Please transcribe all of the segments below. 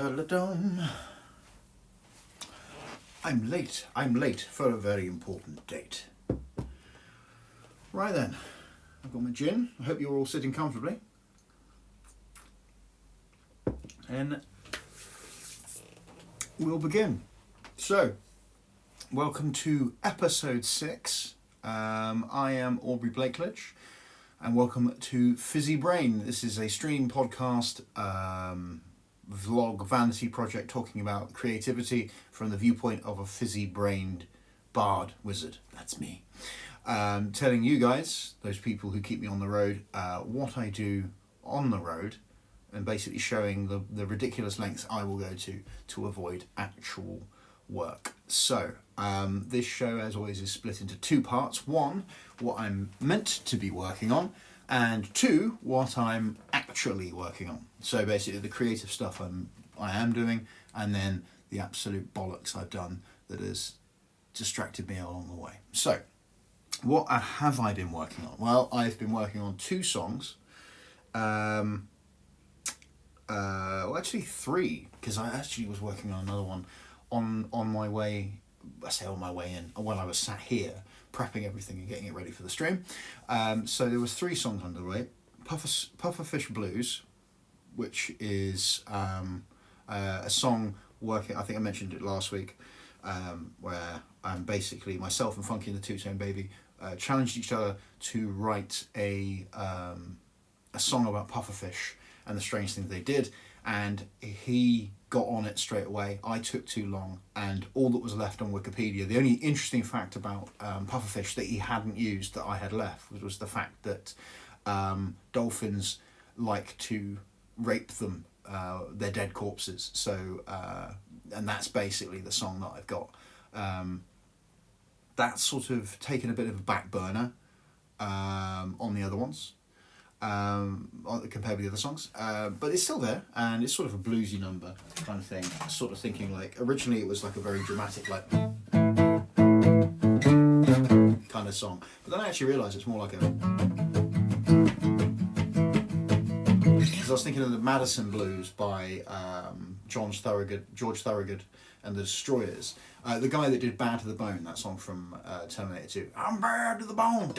I'm late. I'm late for a very important date. Right then, I've got my gin. I hope you're all sitting comfortably. And we'll begin. So, welcome to episode 6. I am Aubrey Blakeledge, and welcome to Fizzy Brain. This is a stream podcast, vlog, vanity project talking about creativity from the viewpoint of a fizzy-brained bard wizard. That's me. Telling you guys, those people who keep me on the road, what I do on the road, and basically showing the ridiculous lengths I will go to avoid actual work. So, this show, as always, is split into 2 parts. 1, what I'm meant to be working on, and 2, what I'm actually working on. So basically the creative stuff I am doing, and then the absolute bollocks I've done that has distracted me along the way. So, what have I been working on? Well, I've been working on 2 songs. Well, actually 3, because I actually was working on another one on my way. I say on my way in, when I was sat here prepping everything and getting it ready for the stream. So there was 3 songs underway. Pufferfish Blues, which is a song working, I think I mentioned it last week, where basically myself and Funky and the Two-Tone Baby challenged each other to write a song about pufferfish and the strange things they did, and he got on it straight away. I took too long, and all that was left on Wikipedia, the only interesting fact about pufferfish that he hadn't used that I had left was the fact that dolphins like to rape them, their dead corpses. So, and that's basically the song that I've got. That's sort of taken a bit of a back burner on the other ones, compared with the other songs, but it's still there, and it's sort of a bluesy number kind of thing. Sort of thinking, like, originally it was like a very dramatic, like, kind of song, but then I actually realised it's more like a, because I was thinking of the Madison Blues by George Thorogood and the Destroyers, the guy that did Bad to the Bone, that song from Terminator 2, I'm bad to the bone,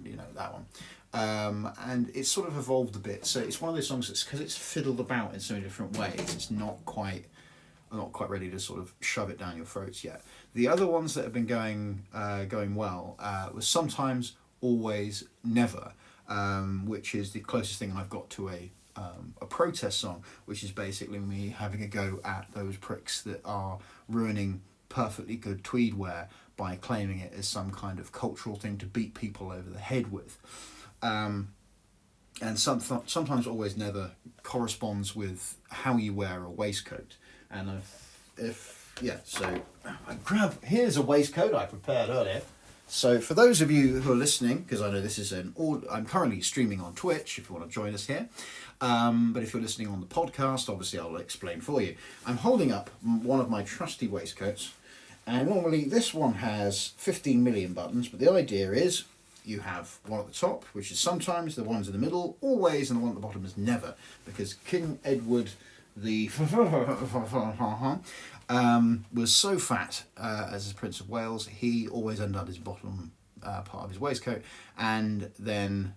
you know, that one. And it's sort of evolved a bit, so it's one of those songs that's, because it's fiddled about in so many different ways, it's I'm not quite ready to sort of shove it down your throats yet. The other ones that have been going well was Sometimes, Always, Never, which is the closest thing I've got to a protest song, which is basically me having a go at those pricks that are ruining perfectly good tweed wear by claiming it as some kind of cultural thing to beat people over the head with. And sometimes, always, never corresponds with how you wear a waistcoat. And here's a waistcoat I prepared earlier. So for those of you who are listening, because I know this is I'm currently streaming on Twitch if you want to join us here. But if you're listening on the podcast, obviously I'll explain for you. I'm holding up one of my trusty waistcoats, and normally this one has 15 million buttons, but the idea is you have one at the top, which is Sometimes, the ones in the middle, Always, and the one at the bottom is Never, because King Edward the was so fat as the Prince of Wales, he always undid his bottom part of his waistcoat, and then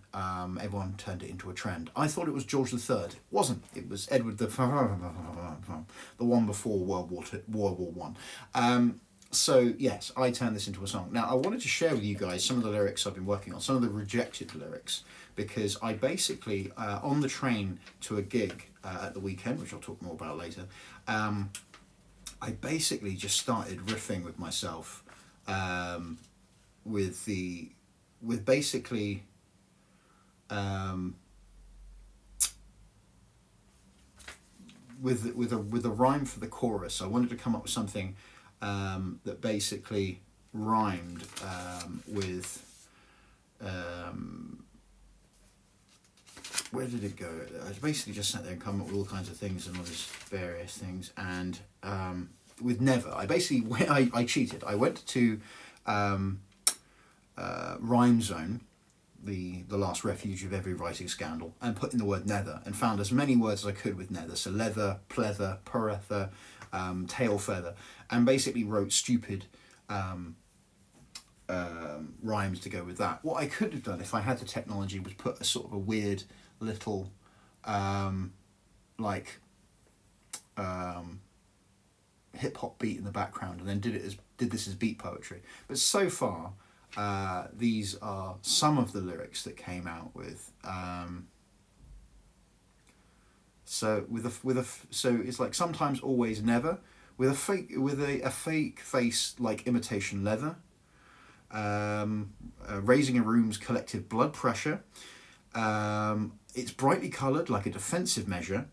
everyone turned it into a trend. I thought it was George III. It wasn't. It was Edward the one before World War One. So yes, I turned this into a song. Now I wanted to share with you guys some of the lyrics I've been working on, some of the rejected lyrics, because I basically, on the train to a gig at the weekend, which I'll talk more about later, I basically just started riffing with myself, with a rhyme for the chorus. I wanted to come up with something that basically rhymed with where did it go? I basically just sat there and come up with all kinds of things and all these various things, and with Never, I basically I cheated. I went to Rhyme Zone, the last refuge of every writing scandal, and put in the word nether, and found as many words as I could with nether. So leather, pleather, purether, tail feather, and basically wrote stupid rhymes to go with that. What I could have done if I had the technology was put a sort of a weird little hip hop beat in the background, and then did this as beat poetry. But so far, these are some of the lyrics that came out with. So it's like sometimes, always, never, with a fake face like imitation leather. Raising a room's collective blood pressure. It's brightly coloured like a defensive measure.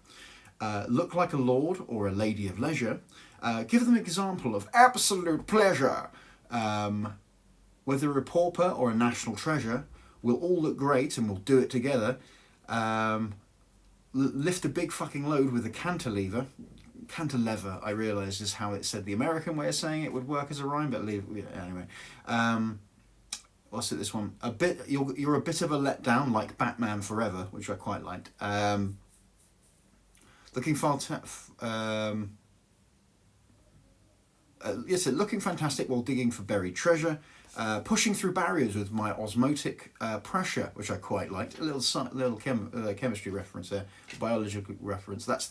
Look like a lord or a lady of leisure. Give them an example of absolute pleasure. Whether a pauper or a national treasure, we'll all look great and we'll do it together. Lift a big fucking load with a cantilever. Cantilever, I realise, is how it said the American way of saying it would work as a rhyme, but anyway. What's it? This one? You're a bit of a letdown, like Batman Forever, which I quite liked. Looking fantastic while digging for buried treasure. Pushing through barriers with my osmotic pressure, which I quite liked. A little chemistry reference there, biological reference. That's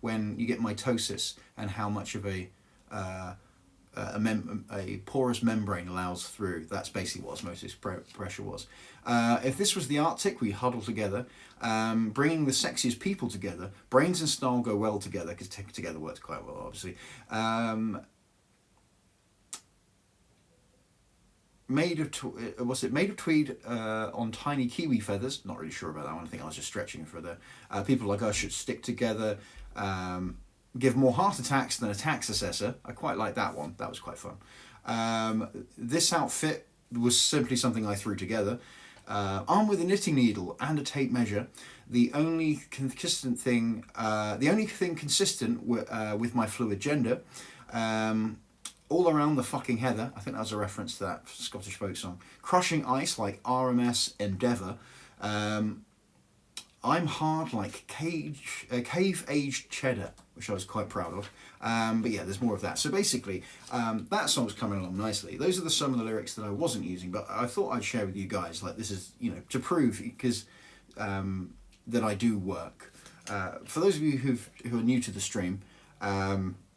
when you get mitosis and how much of a porous membrane allows through. That's basically what osmotic pressure was. If this was the Arctic, we huddle together, bringing the sexiest people together. Brains and style go well together, because together works quite well, obviously. Made of tweed on tiny kiwi feathers. Not really sure about that one. I think I was just stretching for the people like us should stick together. Give more heart attacks than a tax assessor. I quite like that one. That was quite fun. This outfit was simply something I threw together. Armed with a knitting needle and a tape measure, the only consistent thing consistent with my fluid gender. All around the fucking heather. I think that was a reference to that Scottish folk song. Crushing ice like RMS Endeavour. I'm hard like cave-aged cheddar, which I was quite proud of. But yeah, there's more of that. So basically, that song's coming along nicely. Those are some of the lyrics that I wasn't using, but I thought I'd share with you guys. Like, this is, to prove, because that I do work. For those of you who are new to the stream,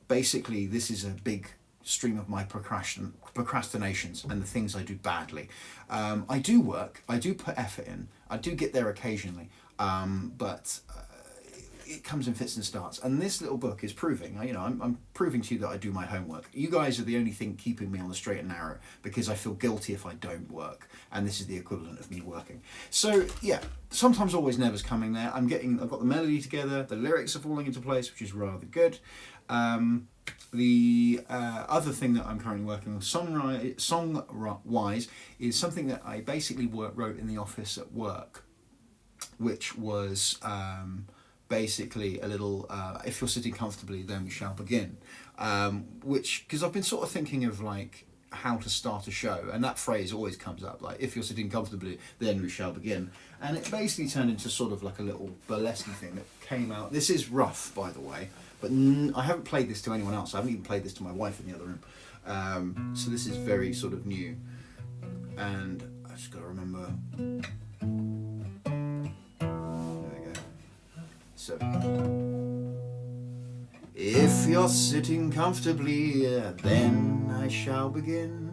basically this is a big stream of my procrastinations and the things I do badly. I do work, I do put effort in, I do get there occasionally, but it comes in fits and starts. And this little book is proving, I'm proving to you that I do my homework. You guys are the only thing keeping me on the straight and narrow, because I feel guilty if I don't work, and this is the equivalent of me working. So yeah, sometimes, always, never's coming there. I've got the melody together, the lyrics are falling into place, which is rather good. The other thing that I'm currently working on song-wise is something that I basically wrote in the office at work, which was basically a little, if you're sitting comfortably, then we shall begin. Because I've been sort of thinking of like how to start a show, and that phrase always comes up, like, if you're sitting comfortably, then we shall begin. And it basically turned into sort of like a little burlesque thing that came out. This is rough, by the way. But I haven't played this to anyone else. I haven't even played this to my wife in the other room. So this is very sort of new. And I just got to remember. There we go. So. If you're sitting comfortably, then I shall begin.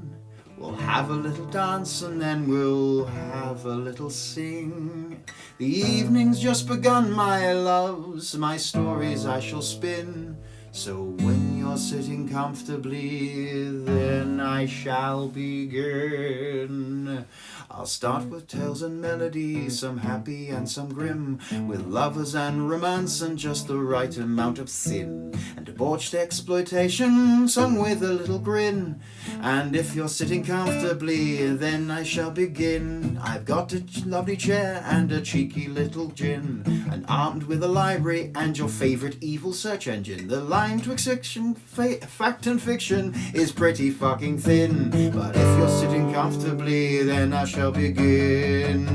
We'll have a little dance and then we'll have a little sing. The evening's just begun, my loves, my stories I shall spin. So when you're sitting comfortably, then I shall begin. I'll start with tales and melodies, some happy and some grim, with lovers and romance and just the right amount of sin, and debauched exploitation sung with a little grin. And if you're sitting comfortably, then I shall begin. I've got a lovely chair and a cheeky little gin, and armed with a library and your favourite evil search engine. The line twixt fiction fact and fiction is pretty fucking thin. But if you're sitting comfortably, then I shall begin.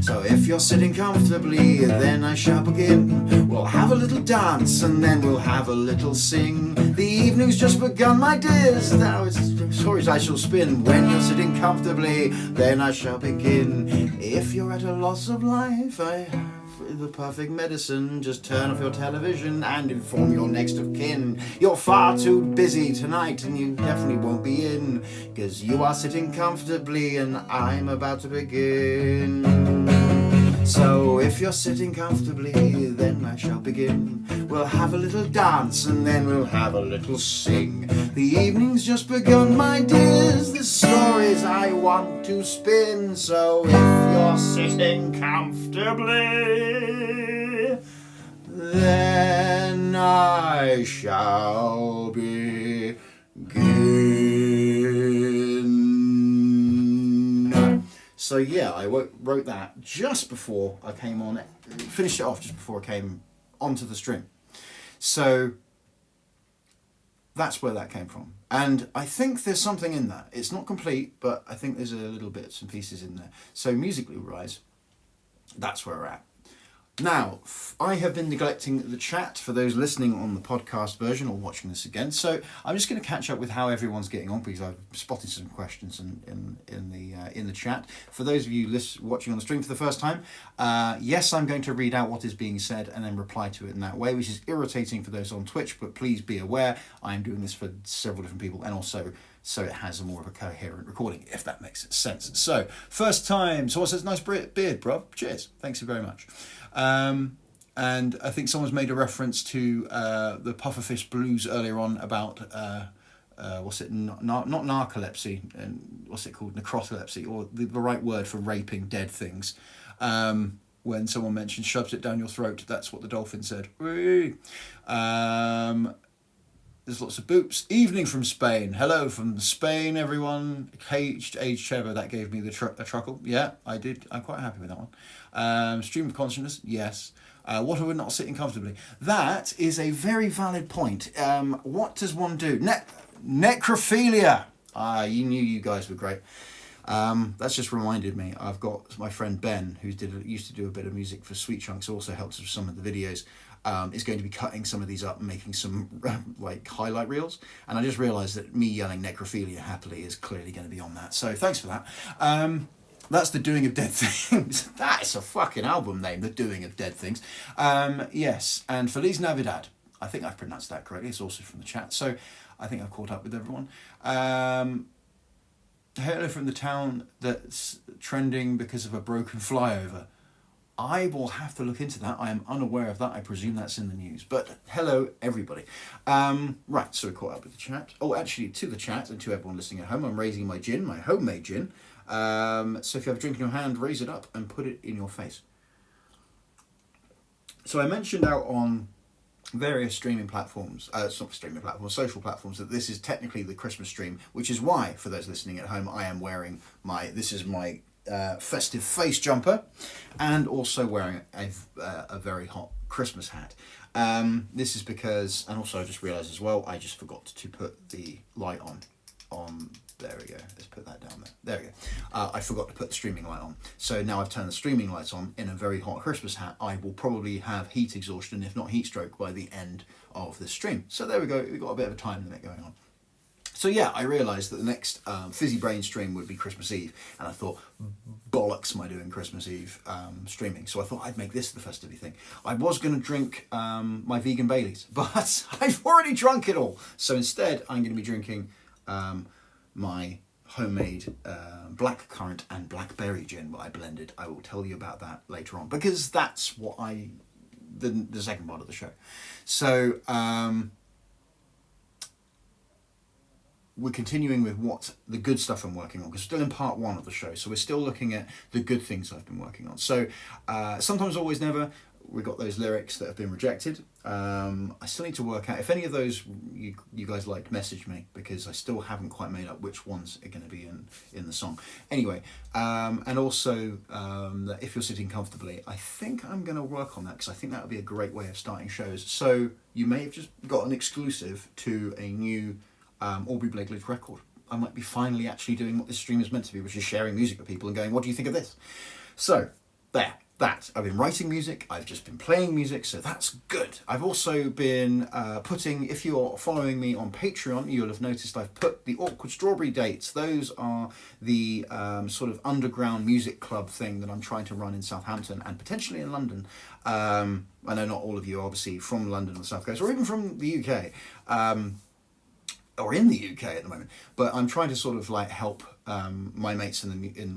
So if you're sitting comfortably, then I shall begin. We'll have a little dance and then we'll have a little sing. The evening's just begun, my dears, now it's stories I shall spin. When you're sitting comfortably, then I shall begin. If you're at a loss of life, I have the perfect medicine. Just turn off your television and inform your next of kin. You're far too busy tonight and you definitely won't be in, 'cause you are sitting comfortably and I'm about to begin. So if you're sitting comfortably, then I shall begin. We'll have a little dance and then we'll have a little sing. The evening's just begun, my dears, the stories I want to spin. So if you're sitting comfortably, then I shall begin. So yeah, I wrote that just before I came on, finished it off just before I came onto the stream. So that's where that came from. And I think there's something in that. It's not complete, but I think there's a little bits and pieces in there. So musically wise, that's where we're at. Now, I have been neglecting the chat for those listening on the podcast version or watching this again. So I'm just going to catch up with how everyone's getting on, because I've spotted some questions in the chat. For those of you watching on the stream for the first time, yes, I'm going to read out what is being said and then reply to it in that way, which is irritating for those on Twitch, but please be aware I am doing this for several different people, and also so it has a more of a coherent recording, if that makes sense. So, first time, someone says, nice beard, bro. Cheers. Thanks very much. And I think someone's made a reference to the Pufferfish blues earlier on about, what's it, not narcolepsy, and what's it called, necrotolepsy, or the right word for raping dead things. When someone mentioned shoves it down your throat, that's what the dolphin said. There's lots of boops. Evening from Spain. Hello from Spain, everyone. Aged Trevor, that gave me a truckle. Yeah, I did. I'm quite happy with that one. Stream of consciousness. Yes. What are we not sitting comfortably? That is a very valid point. What does one do? Necrophilia. You knew you guys were great. That's just reminded me. I've got my friend Ben, who used to do a bit of music for Sweet Chunks, also helps with some of the videos. Is going to be cutting some of these up and making some like highlight reels, and I just realised that me yelling necrophilia happily is clearly going to be on that, so thanks for that. That's The Doing of Dead Things. That is a fucking album name, The Doing of Dead Things. Yes, and Feliz Navidad, I think I've pronounced that correctly. It's also from the chat, so I think I've caught up with everyone. Hello from the town that's trending because of a broken flyover. I will have to look into that. I am unaware of that. I presume that's in the news. But hello, everybody. Right, so we caught up with the chat. Oh, actually, to the chat and to everyone listening at home, I'm raising my gin, my homemade gin. So if you have a drink in your hand, raise it up and put it in your face. So I mentioned out on various streaming platforms, social platforms, that this is technically the Christmas stream, which is why, for those listening at home, I am wearing my festive face jumper, and also wearing a very hot Christmas hat. This is because, and also I just realised as well, I just forgot to put the light on. There we go. Let's put that down there. There we go. I forgot to put the streaming light on. So now I've turned the streaming lights on in a very hot Christmas hat. I will probably have heat exhaustion, if not heat stroke, by the end of the stream. So there we go. We've got a bit of a time limit going on. So yeah, I realised that the next Fizzy Brain stream would be Christmas Eve, and I thought, bollocks am I doing Christmas Eve streaming? So I thought I'd make this the festive thing. I was going to drink my vegan Baileys, but I've already drunk it all. So instead, I'm going to be drinking my homemade blackcurrant and blackberry gin that I blended. I will tell you about that later on, because that's what the second part of the show. So we're continuing with what the good stuff I'm working on, because we're still in part one of the show, so we're still looking at the good things I've been working on. So sometimes, always, never, we got those lyrics that have been rejected. I still need to work out if any of those you guys liked. Message me, because I still haven't quite made up which ones are going to be in the song. Anyway, and also that if you're sitting comfortably, I think I'm going to work on that, because I think that would be a great way of starting shows. So you may have just got an exclusive to a new Aubrey Blakeledge record. I might be finally actually doing what this stream is meant to be, which is sharing music with people and going, what do you think of this? So there. That. I've been writing music, I've just been playing music, so that's good. I've also been putting, if you're following me on Patreon, you'll have noticed I've put the Awkward Strawberry dates. Those are the sort of underground music club thing that I'm trying to run in Southampton and potentially in London. I know not all of you are obviously from London or the South Coast, or even from the UK. Or in the UK at the moment, but I'm trying to sort of like help my mates in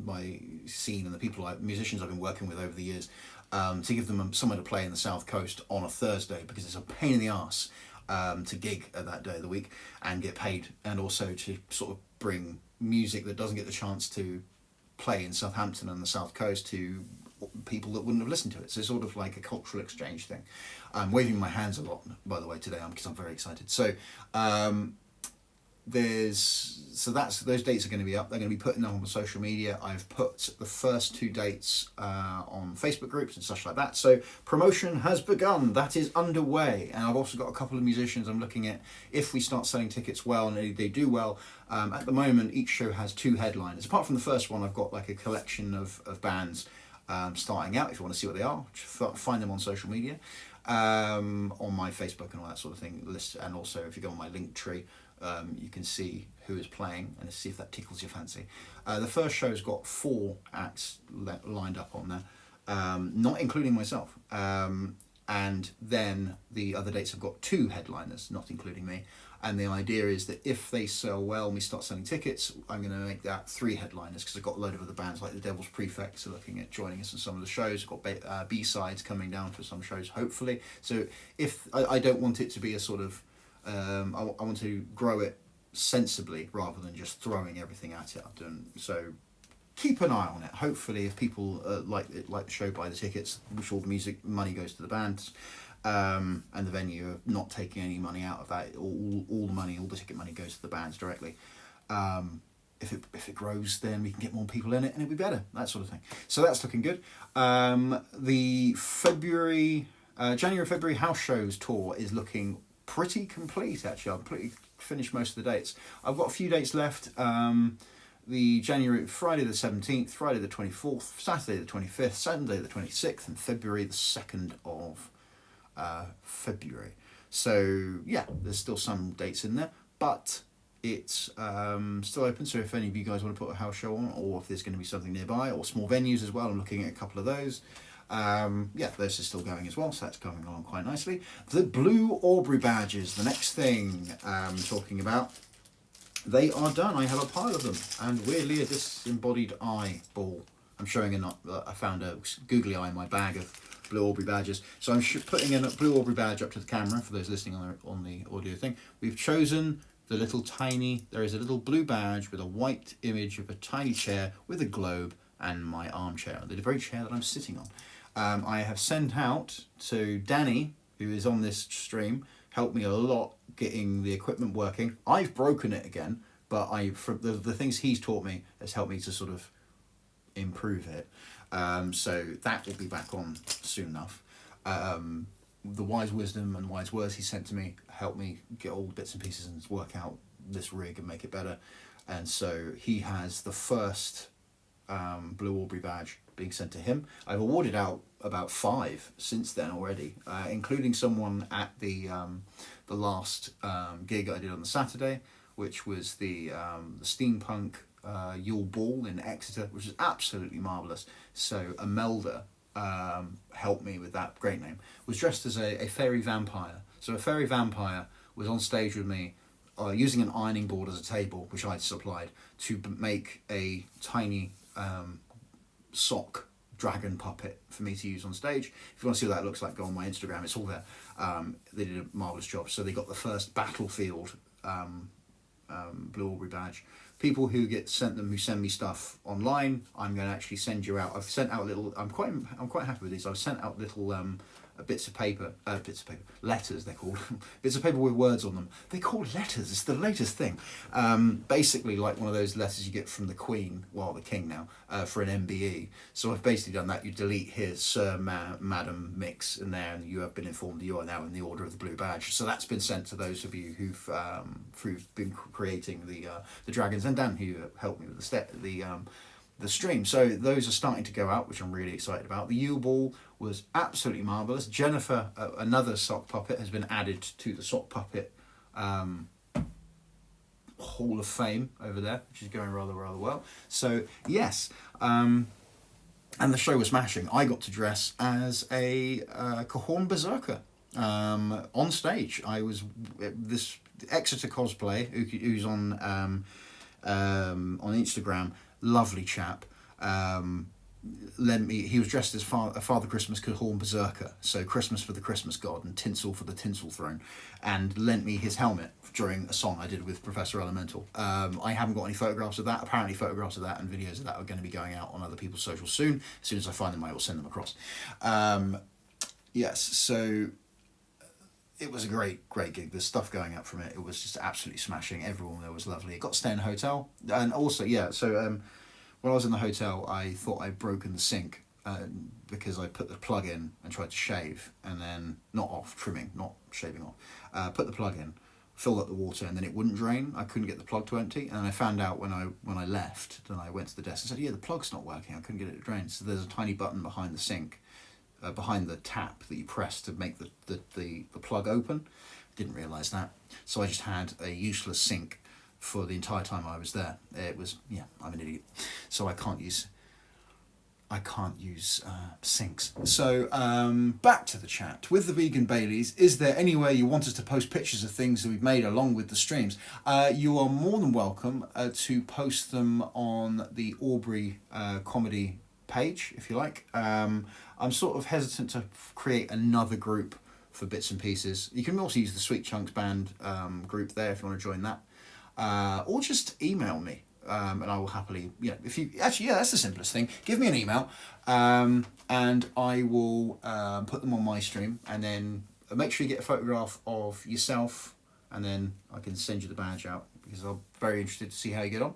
my scene and the people musicians I've been working with over the years, to give them somewhere to play in the South Coast on a Thursday, because it's a pain in the arse to gig at that day of the week and get paid, and also to sort of bring music that doesn't get the chance to play in Southampton and the South Coast to people that wouldn't have listened to it. So it's sort of like a cultural exchange thing. I'm waving my hands a lot, by the way, today, because I'm very excited. So those dates are going to be up. They're going to be putting them on social media. I've put the first 2 dates on Facebook groups and such like that. So promotion has begun. That is underway. And I've also got a couple of musicians I'm looking at. If we start selling tickets well and they do well, at the moment each show has 2 headliners. Apart from the first one, I've got like a collection of bands starting out. If you want to see what they are, find them on social media, on my Facebook and all that sort of thing list. And also if you go on my link tree, you can see who is playing and see if that tickles your fancy. The first show's got 4 acts lined up on there, not including myself, and then the other dates have got 2 headliners, not including me. And the idea is that if they sell well and we start selling tickets, I'm going to make that 3 headliners, because I've got a load of other bands like the Devil's Prefects are looking at joining us in some of the shows. I've got B-sides coming down for some shows, hopefully. So if I don't want it to be a sort of, I want to grow it sensibly rather than just throwing everything at it. So keep an eye on it. Hopefully, if people like the show, buy the tickets, which all the music money goes to the bands. And the venue are not taking any money out of that. All the money, all the ticket money goes to the bands directly. If it grows, then we can get more people in it and it'll be better, that sort of thing. So that's looking good. The January February house shows tour is looking pretty complete, actually. I've pretty finished most of the dates. I've got a few dates left. The Friday the 17th, Friday the 24th, Saturday the 25th, Sunday the 26th, and February the 2nd of February. So yeah, there's still some dates in there, but it's still open. So if any of you guys want to put a house show on, or if there's going to be something nearby, or small venues as well, I'm looking at a couple of those. Yeah, those are still going as well, so that's going along quite nicely. The Blue Aubrey badges, the next thing I'm talking about, they are done. I have a pile of them, and weirdly a disembodied eye ball. I'm showing I found a googly eye in my bag of Blue Aubrey badges. So I'm putting in a Blue Aubrey badge up to the camera for those listening on the audio thing. We've chosen the there is a little blue badge with a white image of a tiny chair with a globe and my armchair, the very chair that I'm sitting on. I have sent out to Danny, who is on this stream, helped me a lot getting the equipment working. I've broken it again, but the things he's taught me has helped me to sort of improve it. So that will be back on soon enough. The wise wisdom and wise words he sent to me helped me get all the bits and pieces and work out this rig and make it better. And so he has the first Blue Aubrey badge being sent to him. I've awarded out about 5 since then already, including someone at the last gig I did on the Saturday, which was the steampunk Yule Ball in Exeter, which is absolutely marvellous. So Imelda helped me with that, great name, was dressed as a fairy vampire. So a fairy vampire was on stage with me using an ironing board as a table, which I'd supplied, to make a tiny sock dragon puppet for me to use on stage. If you want to see what that looks like, go on my Instagram, it's all there. They did a marvellous job. So they got the first battlefield Blue Aubrey badge. People who who send me stuff online, I'm going to actually send you out. I've sent out little. I'm quite happy with these. I've sent out little bits of paper, letters they're called, bits of paper with words on them. They're called letters. It's the latest thing. Basically, like one of those letters you get from the Queen, well, the King now, for an MBE. So I've basically done that. You delete his Sir, Madam mix in there, and you have been informed that you are now in the Order of the Blue Badge. So that's been sent to those of you who've been creating the dragons, and Dan, who helped me with the stream. So those are starting to go out, which I'm really excited about. The Yule Ball was absolutely marvellous. Jenifer, another sock puppet, has been added to the sock puppet Hall of Fame over there, which is going rather well. So yes, and the show was smashing. I got to dress as a Cahorn Berserker on stage. I was this Exeter cosplay who's on Instagram. Lovely chap. He was dressed as Father Christmas Cahorn Berserker, so Christmas for the Christmas God and tinsel for the tinsel throne, and lent me his helmet during a song I did with Professor Elemental. I haven't got any photographs of that. Apparently photographs of that and videos of that are going to be going out on other people's socials soon. As soon as I find them, I will send them across. Yes, so it was a great gig. There's stuff going up from it. It was just absolutely smashing. Everyone there was lovely. It got to stay in a hotel. And also, when I was in the hotel, I thought I'd broken the sink because I put the plug in and tried to shave, and then not shaving off. Put the plug in, filled up the water, and then it wouldn't drain. I couldn't get the plug to empty, and I found out when I left. Then I went to the desk and said, "Yeah, the plug's not working. I couldn't get it to drain." So there's a tiny button behind the sink, behind the tap that you press to make the plug open. Didn't realise that, so I just had a useless sink for the entire time I was there. It was, I'm an idiot, so I can't use sinks. So back to the chat with the vegan Baileys. Is there anywhere you want us to post pictures of things that we've made along with the streams? You are more than welcome to post them on the Aubrey comedy page if you like. I'm sort of hesitant to create another group for bits and pieces. You can also use the Sweet Chunks band group there if you want to join that. Or just email me, and I will happily, if you, actually, that's the simplest thing. Give me an email, and I will put them on my stream, and then make sure you get a photograph of yourself, and then I can send you the badge out, because I'm very interested to see how you get on.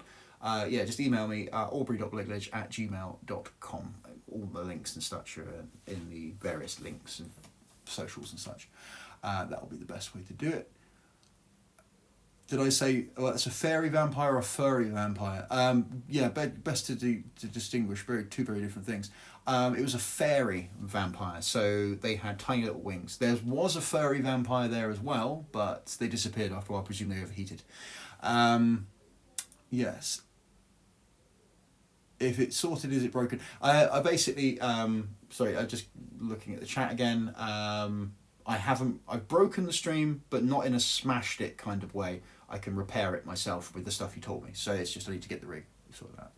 Just email me, aubrey.blakeledge@gmail.com. All the links and such are in the various links and socials and such. That will be the best way to do it. Did I say, it's a fairy vampire or a furry vampire? Best to distinguish two very different things. It was a fairy vampire, so they had tiny little wings. There was a furry vampire there as well, but they disappeared after a while, presumably they overheated. Yes. If it's sorted, is it broken? I basically, sorry, I'm just looking at the chat again. I've broken the stream, but not in a smashed it kind of way. I can repair it myself with the stuff you told me. So it's just I need to get the rig sorted out.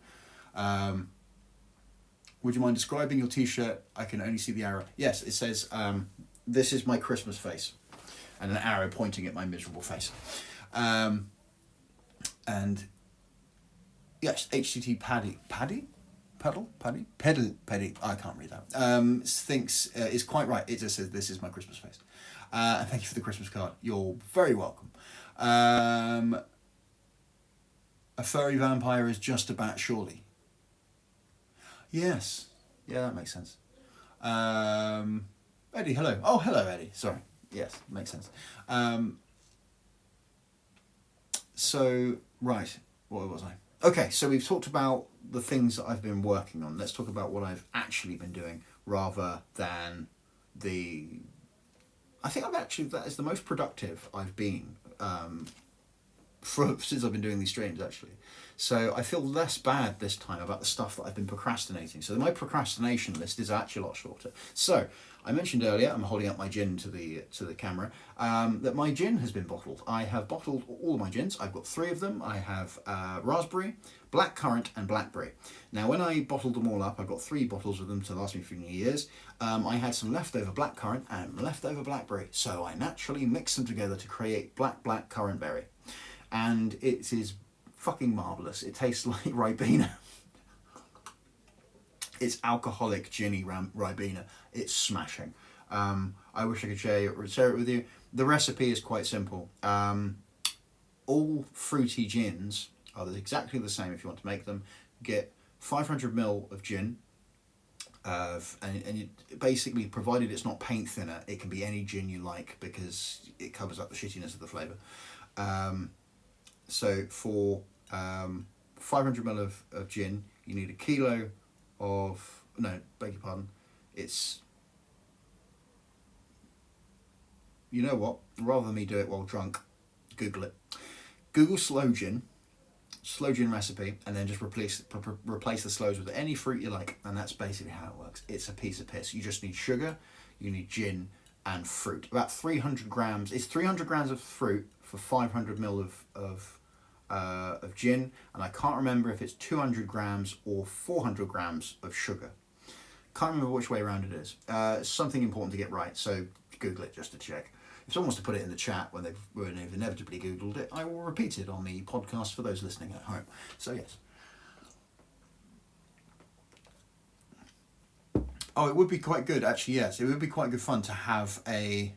Would you mind describing your t-shirt? I can only see the arrow. Yes, it says, this is my Christmas face. And an arrow pointing at my miserable face. And yes, HTT Paddy, I can't read that. Thinks is quite right. It just says, this is my Christmas face. And thank you for the Christmas card. You're very welcome. A furry vampire is just a bat, surely. Yes. Yeah, that makes sense. Eddie, hello. Oh, hello, Eddie. Sorry. Yes, makes sense. So, right. What was I? Okay, so we've talked about the things that I've been working on. Let's talk about what I've actually been doing rather than I think that is the most productive I've been since I've been doing these streams, actually. So I feel less bad this time about the stuff that I've been procrastinating. So my procrastination list is actually a lot shorter. So I mentioned earlier, I'm holding up my gin to the camera, that my gin has been bottled. I have bottled all of my gins. I've got 3 of them. I have raspberry, blackcurrant and blackberry. Now when I bottled them all up, I've got 3 bottles of them to last me for years. I had some leftover blackcurrant and leftover blackberry, so I naturally mixed them together to create black currant berry. and it is fucking marvellous. It tastes like Ribena. It's alcoholic ginny Ribena. It's smashing. I wish I could share it with you. The recipe is quite simple. All fruity gins are exactly the same if you want to make them. Get 500 ml of gin, and you, basically, provided it's not paint thinner, it can be any gin you like because it covers up the shittiness of the flavour. So for 500 ml of gin, you need a kilo of, no, beg your pardon, it's, you know what, rather than me do it while drunk, Google it. Google slow gin recipe, and then just replace the slows with any fruit you like, and that's basically how it works. It's a piece of piss. You just need sugar, you need gin, and fruit. About 300 grams. It's 300 grams of fruit for 500 ml of gin, and I can't remember if it's 200 grams or 400 grams of sugar. Can't remember which way around it is. It's something important to get right, so Google it just to check. If someone wants to put it in the chat when they've inevitably Googled it, I will repeat it on the podcast for those listening at home. So yes. Oh, it would be quite good, actually, yes. It would be quite good fun to have a...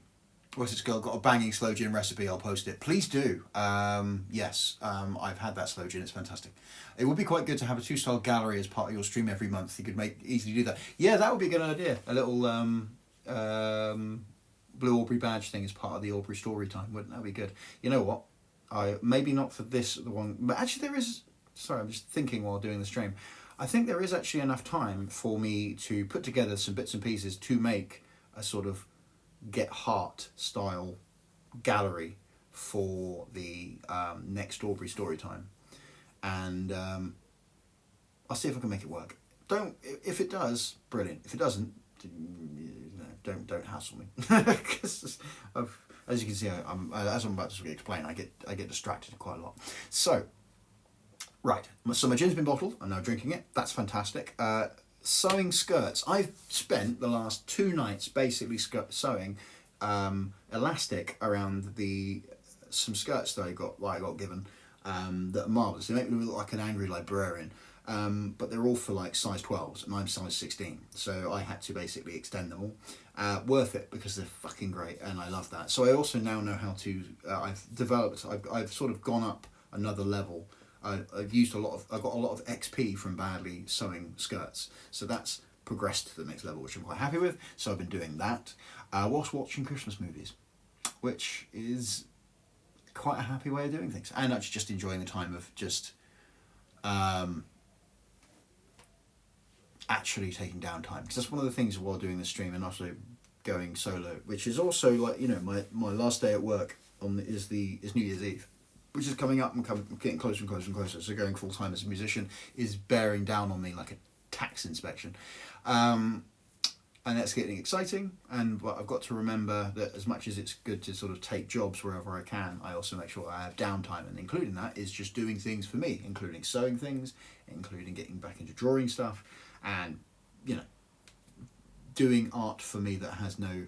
What's this girl got a banging slow gin recipe? I'll post it. Please do. Yes, I've had that slow gin. It's fantastic. It would be quite good to have a 2-style gallery as part of your stream every month. You could easily do that. Yeah, that would be a good idea. A little Blue Aubrey badge thing as part of the Aubrey story time. Wouldn't that be good? You know what? Maybe not for the one, but actually there is. Sorry, I'm just thinking while doing the stream. I think there is actually enough time for me to put together some bits and pieces to make a sort of Get Heart style gallery for the next Aubrey story time, and I'll see if I can make it work. If it does, brilliant. If it doesn't, don't hassle me. Because as you can see, as I'm about to explain, I get distracted quite a lot. So, right, so my gin's been bottled. I'm now drinking it. That's fantastic. Sewing skirts. I've spent the last 2 nights basically sewing elastic around some skirts that I got given that are marvellous. They make me look like an angry librarian. But they're all for like size 12s and I'm size 16, so I had to basically extend them all. Worth it because they're fucking great and I love that. So I also now know how to, I've sort of gone up another level. I've got a lot of XP from badly sewing skirts, so that's progressed to the next level, which I'm quite happy with. So I've been doing that whilst watching Christmas movies, which is quite a happy way of doing things, and actually just enjoying the time of just actually taking downtime, because that's one of the things while doing the stream and also going solo, which is also like, you know, my last day at work is New Year's Eve, which is coming up and getting closer and closer and closer. So going full time as a musician is bearing down on me like a tax inspection, and that's getting exciting. And I've got to remember that as much as it's good to sort of take jobs wherever I can, I also make sure I have downtime, and including that is just doing things for me, including sewing things, including getting back into drawing stuff, and, you know, doing art for me that has no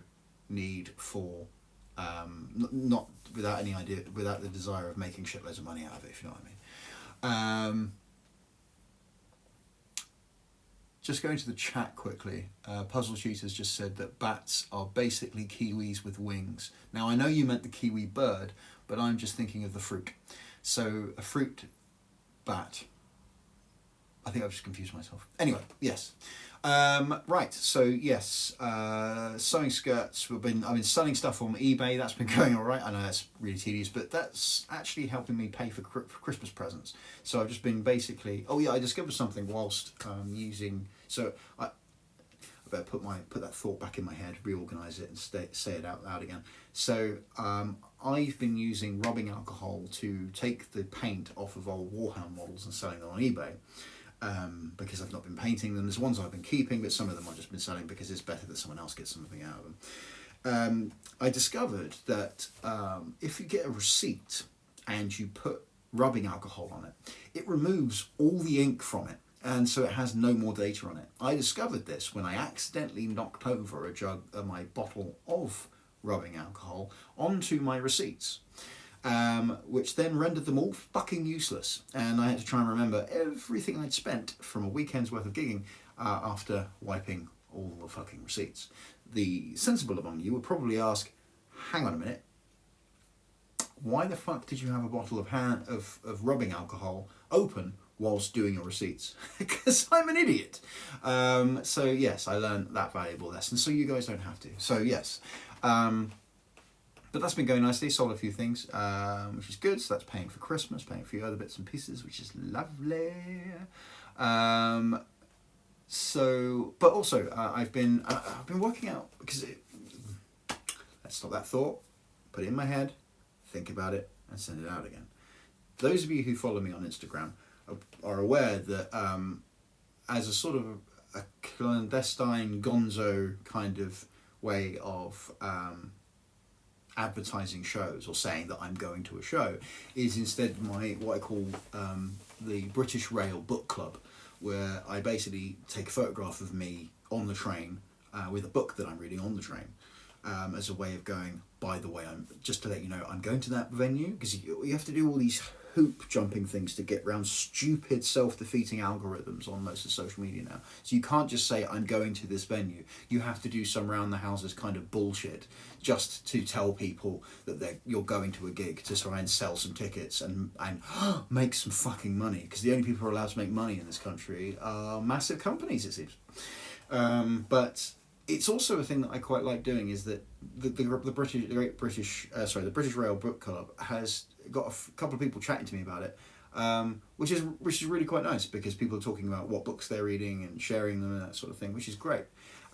need for, not without any idea, without the desire of making shitloads of money out of it, if you know what I mean. Just going to the chat quickly, Puzzle Cheaters just said that bats are basically kiwis with wings. Now I know you meant the kiwi bird, but I'm just thinking of the fruit. So a fruit bat. I think I've just confused myself. Anyway, yes. Right, so yes, sewing skirts. I've been selling stuff on eBay. That's been going all right. I know that's really tedious, but that's actually helping me pay for Christmas presents. So I've just been basically. Oh yeah, I discovered something whilst using. So I better put that thought back in my head, reorganise it, and say it out loud again. So I've been using rubbing alcohol to take the paint off of old Warhound models and selling them on eBay. Because I've not been painting them. There's ones I've been keeping, but some of them I've just been selling because it's better that someone else gets something out of them. I discovered that if you get a receipt and you put rubbing alcohol on it, it removes all the ink from it, and so it has no more data on it. I discovered this when I accidentally knocked over my bottle of rubbing alcohol onto my receipts. which then rendered them all fucking useless. And I had to try and remember everything I'd spent from a weekend's worth of gigging after wiping all the fucking receipts. The sensible among you would probably ask, hang on a minute, why the fuck did you have a bottle of rubbing alcohol open whilst doing your receipts? Because I'm an idiot. So yes, I learned that valuable lesson, so you guys don't have to. So yes. But that's been going nicely, sold a few things, which is good. So that's paying for Christmas, paying for a few other bits and pieces, which is lovely. But also I've been working out, because let's stop that thought, put it in my head, think about it, and send it out again. Those of you who follow me on Instagram are aware that as a sort of a clandestine gonzo kind of way of advertising shows or saying that I'm going to a show is instead what I call the British Rail Book Club, where I basically take a photograph of me on the train with a book that I'm reading on the train, as a way of going, by the way, just to let you know, I'm going to that venue, because you have to do all these hoop jumping things to get around stupid self-defeating algorithms on most of social media now. So you can't just say I'm going to this venue. You have to do some round the houses kind of bullshit just to tell people that you're going to a gig to try and sell some tickets and make some fucking money, because the only people who are allowed to make money in this country are massive companies, it seems. But it's also a thing that I quite like doing, is that the British Rail Book Club has got a couple of people chatting to me about it, which is really quite nice, because people are talking about what books they're reading and sharing them and that sort of thing, which is great.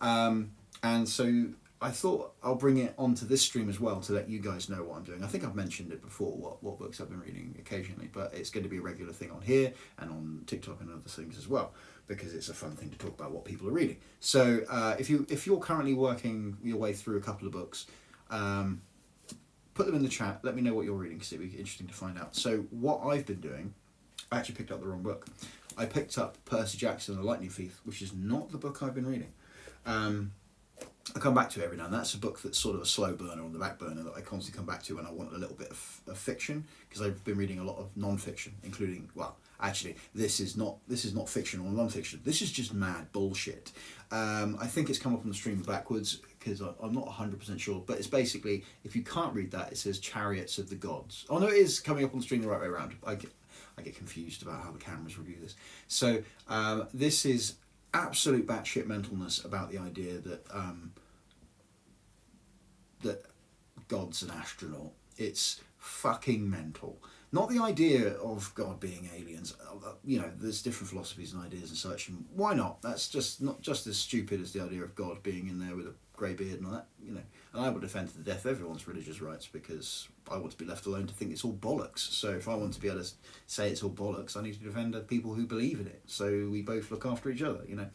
And so I thought I'll bring it onto this stream as well to let you guys know what I'm doing. I think I've mentioned it before, what books I've been reading occasionally, but it's going to be a regular thing on here and on TikTok and other things as well, because it's a fun thing to talk about what people are reading. So if you're currently working your way through a couple of books, put them in the chat, let me know what you're reading, because it'd be interesting to find out. So what I've been doing, I actually picked up the wrong book. I picked up Percy Jackson and the Lightning Thief, which is not the book I've been reading. I come back to it every now and then. That's a book that's sort of a slow burner on the back burner that I constantly come back to when I want a little bit of fiction, because I've been reading a lot of non-fiction, including, well, actually, this is not fiction or non-fiction. This is just mad bullshit. I think it's come up on the stream backwards, because I'm not 100% sure, but it's basically, if you can't read that, it says Chariots of the Gods. Oh no, it is coming up on the stream the right way around. I get confused about how the cameras review this. So this is absolute batshit mentalness about the idea that that God's an astronaut. It's fucking mental. Not the idea of God being aliens. You know, there's different philosophies and ideas and such, and why not? That's just not just as stupid as the idea of God being in there with a grey beard and all that, you know. And I will defend to the death everyone's religious rights, because I want to be left alone to think it's all bollocks. So if I want to be able to say it's all bollocks, I need to defend the people who believe in it, so we both look after each other, you know.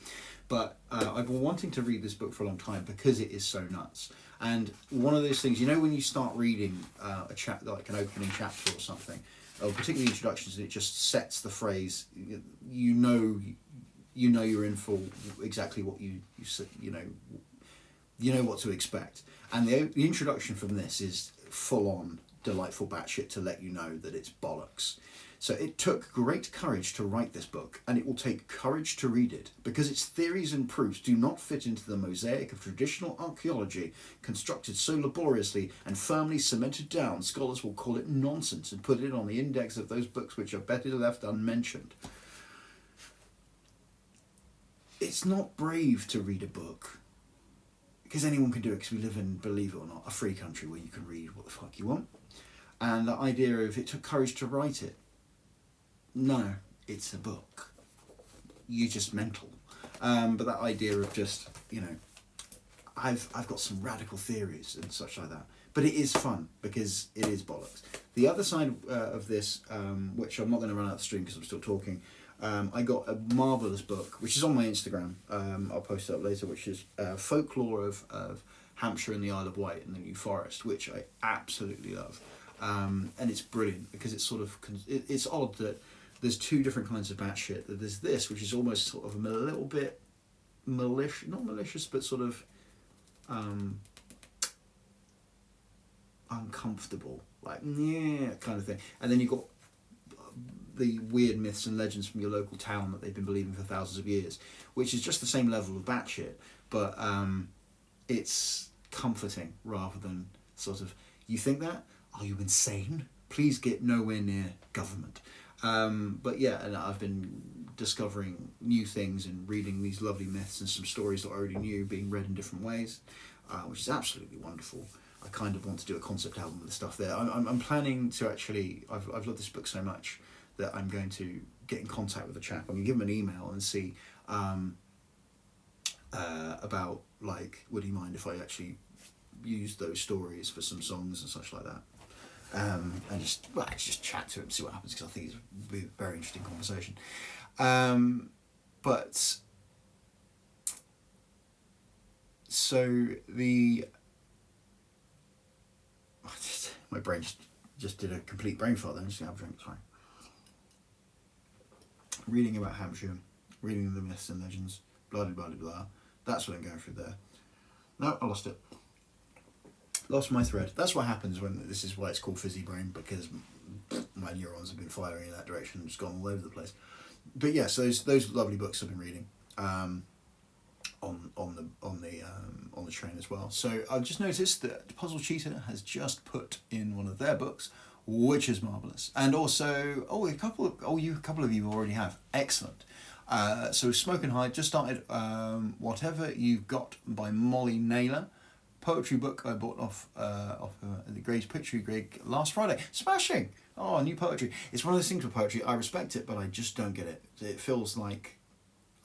But I've been wanting to read this book for a long time because it is so nuts. And one of those things, you know, when you start reading a chapter, like an opening chapter or something, or particularly introductions, and it just sets the phrase, you know you're in for exactly what you know what to expect. And the introduction from this is full on delightful batshit to let you know that it's bollocks. So it took great courage to write this book, and it will take courage to read it, because its theories and proofs do not fit into the mosaic of traditional archaeology, constructed so laboriously and firmly cemented down. Scholars will call it nonsense and put it on the index of those books which are better left unmentioned. It's not brave to read a book, because anyone can do it, because we live in, believe it or not, a free country where you can read what the fuck you want. And the idea of it took courage to write it. No, it's a book. You're just mental. But that idea of just, you know, I've got some radical theories and such like that. But it is fun, because it is bollocks. The other side of this, which I'm not going to run out the stream because I'm still talking, I got a marvellous book, which is on my Instagram. I'll post it up later, which is Folklore of Hampshire and the Isle of Wight and the New Forest, which I absolutely love. And it's brilliant, because it's sort of, it's odd that there's two different kinds of batshit. There's this, which is almost sort of a little bit malicious, not malicious, but sort of uncomfortable, like yeah kind of thing. And then you've got the weird myths and legends from your local town that they've been believing for thousands of years, which is just the same level of batshit, but it's comforting rather than sort of, you think that? Are you insane? Please get nowhere near government. But yeah, and I've been discovering new things and reading these lovely myths and some stories that I already knew being read in different ways, which is absolutely wonderful. I kind of want to do a concept album with the stuff there. I'm planning to actually, I've loved this book so much that I'm going to get in contact with the chap. I'm going to give him an email and see about, like, would he mind if I actually use those stories for some songs and such like that. And just chat to him, see what happens, because I think it'll be a very interesting conversation. But so my brain just did a complete brain fart then. Just gonna have a drink. Sorry. Reading about Hampshire, reading the myths and legends, blah blah blah blah. That's what I'm going through there. No, I lost it. Lost my thread. That's what happens when, this is why it's called Fizzy Brain, because my neurons have been firing in that direction, just gone all over the place. But yes, those lovely books I've been reading on the train as well. So I've just noticed that Puzzle Cheetah has just put in one of their books, which is marvelous, and also a couple of you already have. Excellent. So Smoke and Hide just started. Whatever You've Got by Molly Naylor. Poetry book I bought off the Grace Picture Gig last Friday. Smashing! Oh, new poetry. It's one of those things with poetry. I respect it, but I just don't get it. It feels like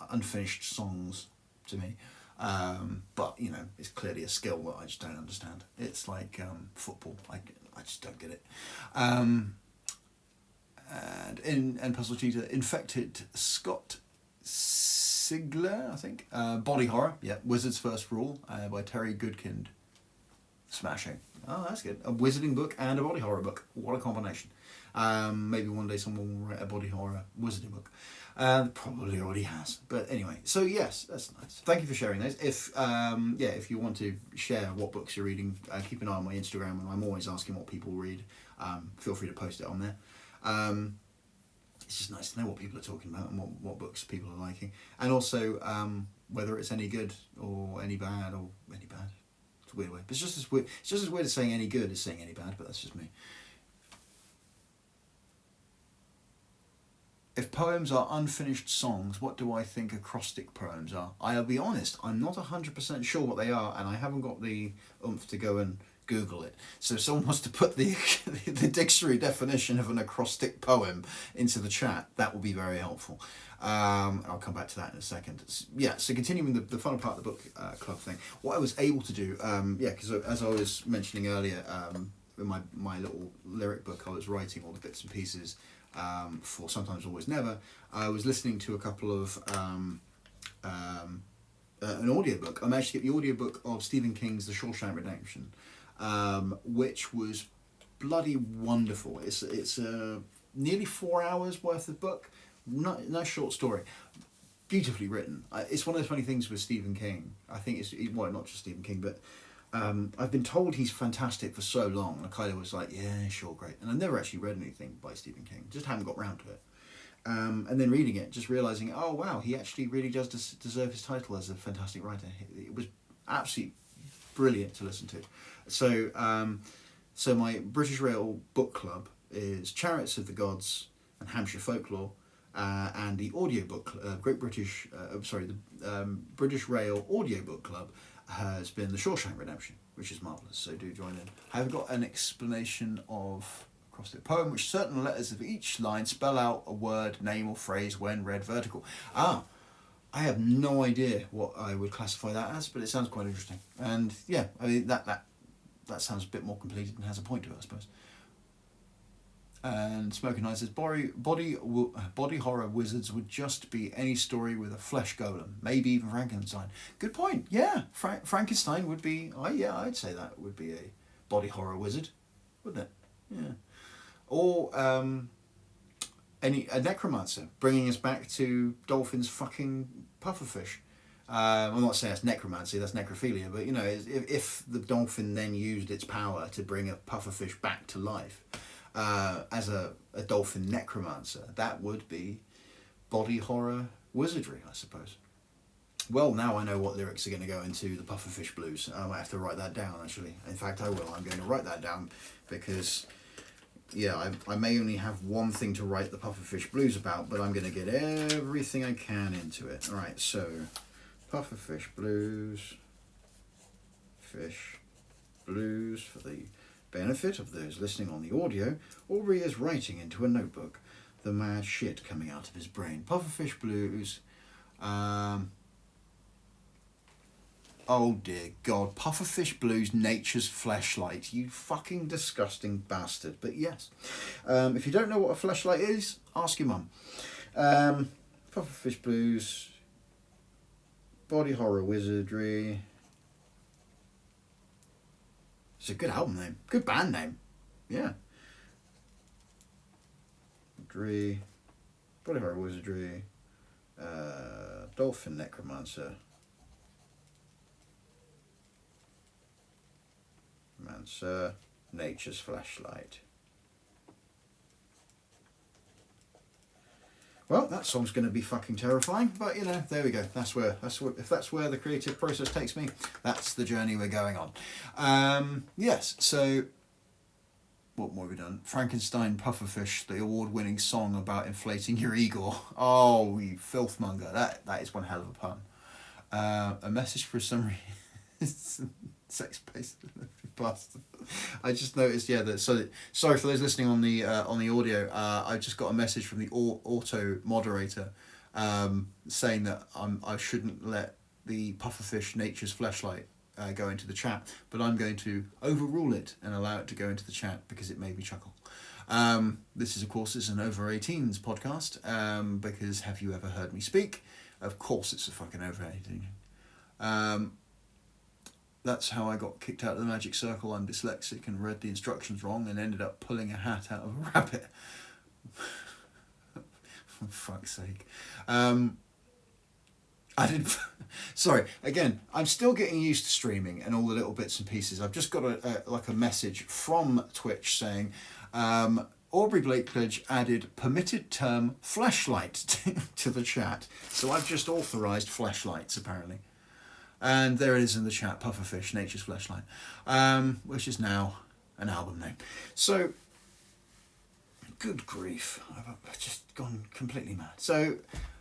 unfinished songs to me. But, you know, it's clearly a skill that I just don't understand. It's like football. I just don't get it. And in Puzzle Cheetah, Infected Scott Sigler, I think. Body Horror, yeah. Wizard's First Rule by Terry Goodkind. Smashing. Oh, that's good. A wizarding book and a body horror book. What a combination. Maybe one day someone will write a body horror wizarding book. Probably already has. But anyway, so yes, that's nice. Thank you for sharing those. If you want to share what books you're reading, keep an eye on my Instagram, and I'm always asking what people read. Feel free to post it on there. It's just nice to know what people are talking about and what books people are liking, and also whether it's any good or any bad or any bad. It's a weird way, but it's just as weird. It's just as weird as saying any good as saying any bad. But that's just me. If poems are unfinished songs, what do I think acrostic poems are? I'll be honest, I'm not 100% sure what they are, and I haven't got the oomph to go and Google it. So if someone wants to put the dictionary definition of an acrostic poem into the chat, that will be very helpful. I'll come back to that in a second. Yeah, so continuing the fun part of the book club thing, what I was able to do, because as I was mentioning earlier, in my little lyric book, I was writing all the bits and pieces for Sometimes Always Never. I was listening to a couple of an audiobook. I managed to get the audiobook of Stephen King's The Shawshank Redemption, which was bloody wonderful. It's nearly 4 hours worth of book. Nice short story, beautifully written. It's one of those funny things with Stephen King. I think not just Stephen King, but I've been told he's fantastic for so long, and I kind of was like, yeah, sure, great. And I've never actually read anything by Stephen King, just haven't got round to it. And then reading it, just realising, oh wow, he actually really does deserve his title as a fantastic writer. It was absolutely brilliant to listen to. So my British Rail book club is Chariots of the Gods and Hampshire Folklore, and the audiobook the British Rail audiobook club has been The Shawshank Redemption, which is marvellous, so do join in. I've got an explanation of acrostic poem, which certain letters of each line spell out a word, name or phrase when read vertical. I have no idea what I would classify that as, but it sounds quite interesting. And yeah, I mean that sounds a bit more completed and has a point to it, I suppose. And Smoking Night says, body horror wizards would just be any story with a flesh golem, maybe even Frankenstein. Good point. Yeah, Frankenstein would be. I'd say that would be a body horror wizard, wouldn't it? Yeah. Or a necromancer, bringing us back to Dolphin's fucking pufferfish. I'm not saying that's necromancy, that's necrophilia, but you know, if the dolphin then used its power to bring a pufferfish back to life as a dolphin necromancer, that would be body horror wizardry, I suppose. Well, now I know what lyrics are going to go into the Pufferfish Blues. I might have to write that down, actually. In fact, I will. I'm going to write that down because, yeah, I may only have one thing to write the Pufferfish Blues about, but I'm going to get everything I can into it. All right, so Pufferfish Blues, Fish Blues. For the benefit of those listening on the audio, Aubrey is writing into a notebook the mad shit coming out of his brain. Pufferfish Blues. Oh dear God, Pufferfish Blues, Nature's Fleshlight. You fucking disgusting bastard. But yes, if you don't know what a fleshlight is, ask your mum. Pufferfish Blues, body horror wizardry. It's a good album name, good band name. Yeah. Body horror wizardry, dolphin necromancer. Mancer, Nature's Flashlight. Well, that song's going to be fucking terrifying, but you know, there we go. If that's where the creative process takes me, that's the journey we're going on. Yes. So, what more have we done? Frankenstein Pufferfish, the award-winning song about inflating your ego. Oh, you filthmonger! That is one hell of a pun. A message for some reason. Sex-based bastard. I just noticed, yeah, that. So sorry for those listening on the audio. I just got a message from the auto moderator, saying that I shouldn't let the Pufferfish Nature's Fleshlight go into the chat, but I'm going to overrule it and allow it to go into the chat because it made me chuckle. This is, of course, is an over 18s podcast. Because have you ever heard me speak? Of course, it's a fucking over 18. That's how I got kicked out of the magic circle. I'm dyslexic and read the instructions wrong and ended up pulling a hat out of a rabbit. For fuck's sake. I didn't... Sorry, again, I'm still getting used to streaming and all the little bits and pieces. I've just got a message from Twitch saying, Aubrey Blakeledge added permitted term fleshlight to the chat. So I've just authorised fleshlights, apparently. And there it is in the chat, Pufferfish, Nature's Fleshlight, which is now an album name. So, good grief, I've just gone completely mad. So,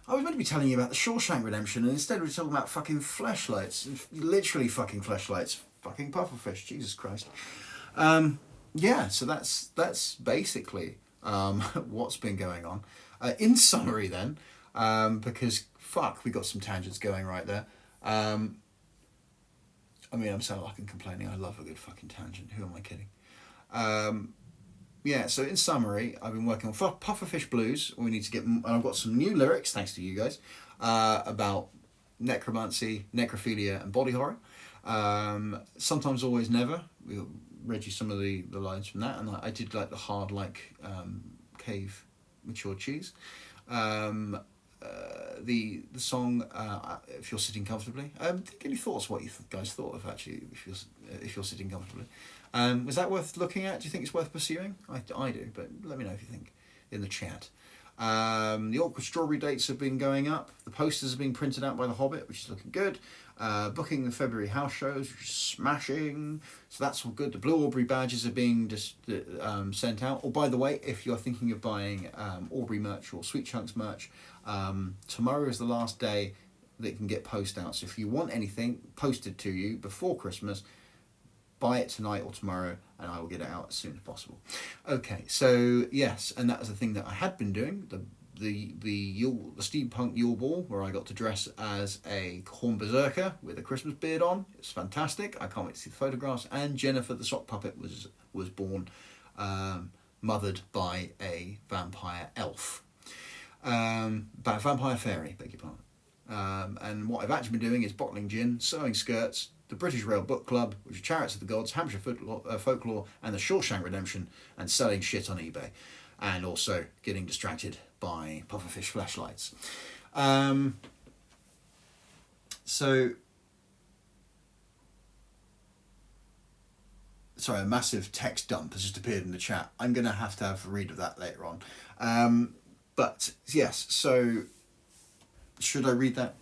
I was meant to be telling you about the Shawshank Redemption, and instead we're talking about fucking fleshlights, literally fucking fleshlights, fucking Pufferfish, Jesus Christ. Yeah, so that's basically what's been going on. In summary then, because fuck, we got some tangents going right there. I mean, I'm sounding like I'm complaining. I love a good fucking tangent. Who am I kidding? Yeah, so in summary, I've been working on Pufferfish Blues. We need to get... And I've got some new lyrics, thanks to you guys, about necromancy, necrophilia, and body horror. Sometimes, Always, Never. We read you some of the lines from that. And I did like the hard, like, cave matured cheese. The song If You're Sitting Comfortably. Any thoughts what you guys thought of actually if you're sitting comfortably? Was that worth looking at? Do you think it's worth pursuing? I do, but let me know if you think in the chat. The Awkward Strawberry dates have been going up. The posters are being printed out by The Hobbit, which is looking good. Booking the Febury house shows, which is smashing. So that's all good. The Blue Aubrey badges are being sent out. Oh, by the way, if you're thinking of buying Aubrey merch or Sweet Chunks merch, tomorrow is the last day that it can get post out. So if you want anything posted to you before Christmas, buy it tonight or tomorrow and I will get it out as soon as possible. Okay, so yes, and that was the thing that I had been doing, the steampunk Yule Ball, where I got to dress as a Horn Berserker with a Christmas beard on. It's fantastic. I can't wait to see the photographs. And Jenifer the sock puppet was born, mothered by a vampire elf. Vampire fairy, beg your pardon. And what I've actually been doing is bottling gin, sewing skirts, the British Rail Book Club, which is Chariots of the Gods, Hampshire Folklore, and the Shawshank Redemption, and selling shit on eBay. And also getting distracted by Pufferfish fleshlights. So, sorry, a massive text dump has just appeared in the chat. I'm going to have a read of that later on. But yes, so should I read that?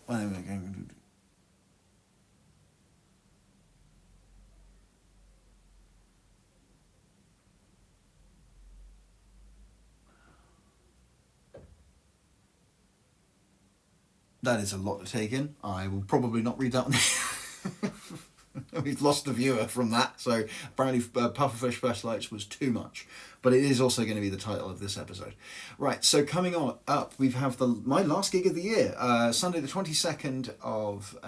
That is a lot to take in. I will probably not read that one. We've lost a viewer from that, so apparently Pufferfish Fleshlights was too much. But it is also going to be the title of this episode. Right, so coming on up, we have my last gig of the year, Sunday the 22nd of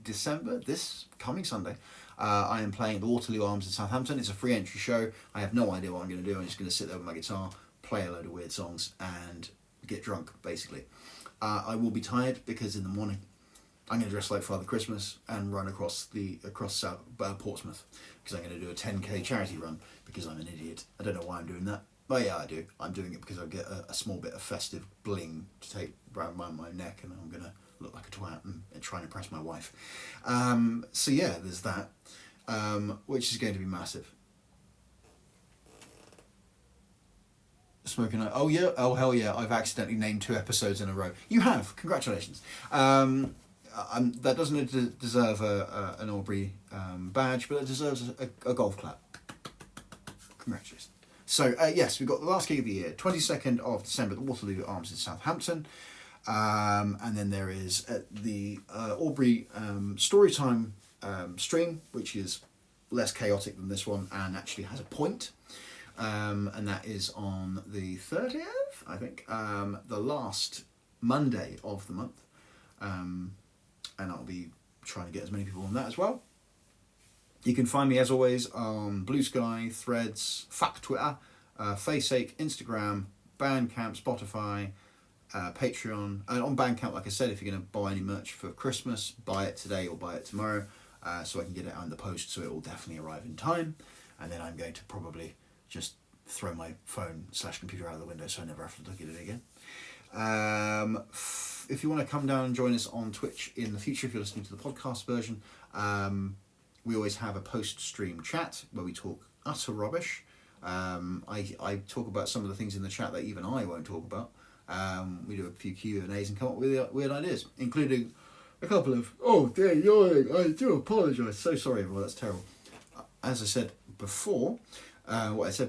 December, this coming Sunday. I am playing at the Waterloo Arms in Southampton. It's a free entry show. I have no idea what I'm going to do. I'm just going to sit there with my guitar, play a load of weird songs, and get drunk, basically. I will be tired because in the morning I'm going to dress like Father Christmas and run across Portsmouth because I'm going to do a 10k charity run because I'm an idiot. I don't know why I'm doing that. But yeah, I do. I'm doing it because I get a small bit of festive bling to take around my neck, and I'm going to look like a twat and try and impress my wife. So yeah, there's that, which is going to be massive. Smoking. Oh yeah. Oh hell yeah! I've accidentally named 2 episodes in a row. You have. Congratulations. That doesn't deserve an Aubrey badge, but it deserves a golf clap. Congratulations. So yes, we've got the last gig of the year, 22nd of December at the Waterloo Arms in Southampton, and then there is the Aubrey Storytime stream, which is less chaotic than this one and actually has a point. And that is on the 30th, I think, the last Monday of the month. And I'll be trying to get as many people on that as well. You can find me, as always, on Blue Sky, Threads, Fuck Twitter, Faceache, Instagram, Bandcamp, Spotify, Patreon. And on Bandcamp, like I said, if you're going to buy any merch for Christmas, buy it today or buy it tomorrow, so I can get it out in the post, so it will definitely arrive in time. And then I'm going to probably just throw my phone/computer out of the window so I never have to look at it again. If you want to come down and join us on Twitch in the future, if you're listening to the podcast version, we always have a post-stream chat where we talk utter rubbish. I talk about some of the things in the chat that even I won't talk about. We do a few Q&As and come up with weird ideas, including a couple of, oh dear, I do apologise. So sorry everyone, that's terrible. As I said before, I was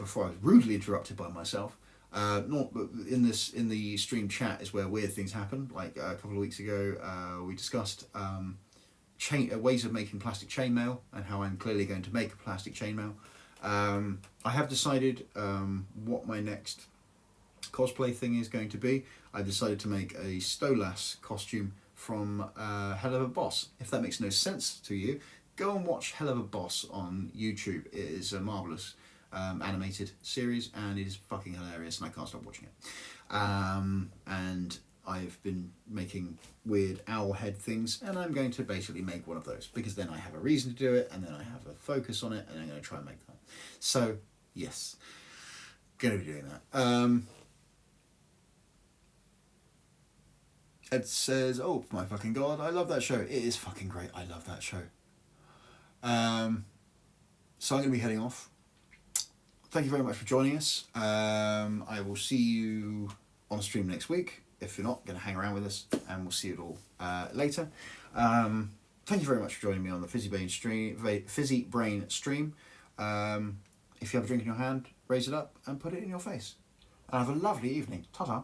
rudely interrupted by myself. Not in the stream chat is where weird things happen. Like a couple of weeks ago, we discussed ways of making plastic chainmail and how I'm clearly going to make a plastic chainmail. I have decided what my next cosplay thing is going to be. I've decided to make a Stolas costume from Hell of a Boss. If that makes no sense to you, go and watch Hell of a Boss on YouTube. It is a marvellous animated series and it is fucking hilarious and I can't stop watching it. And I've been making weird owl head things and I'm going to basically make one of those because then I have a reason to do it and then I have a focus on it and I'm going to try and make that. So yes, going to be doing that. It says, oh my fucking god, I love that show. It is fucking great. I love that show. So I'm going to be heading off. Thank you very much for joining us. I will see you on a stream next week. If you're not, going to hang around with us and we'll see it all later. Thank you very much for joining me on the Fizzy Brain stream. If you have a drink in your hand, raise it up and put it in your face. And have a lovely evening. Ta-ta.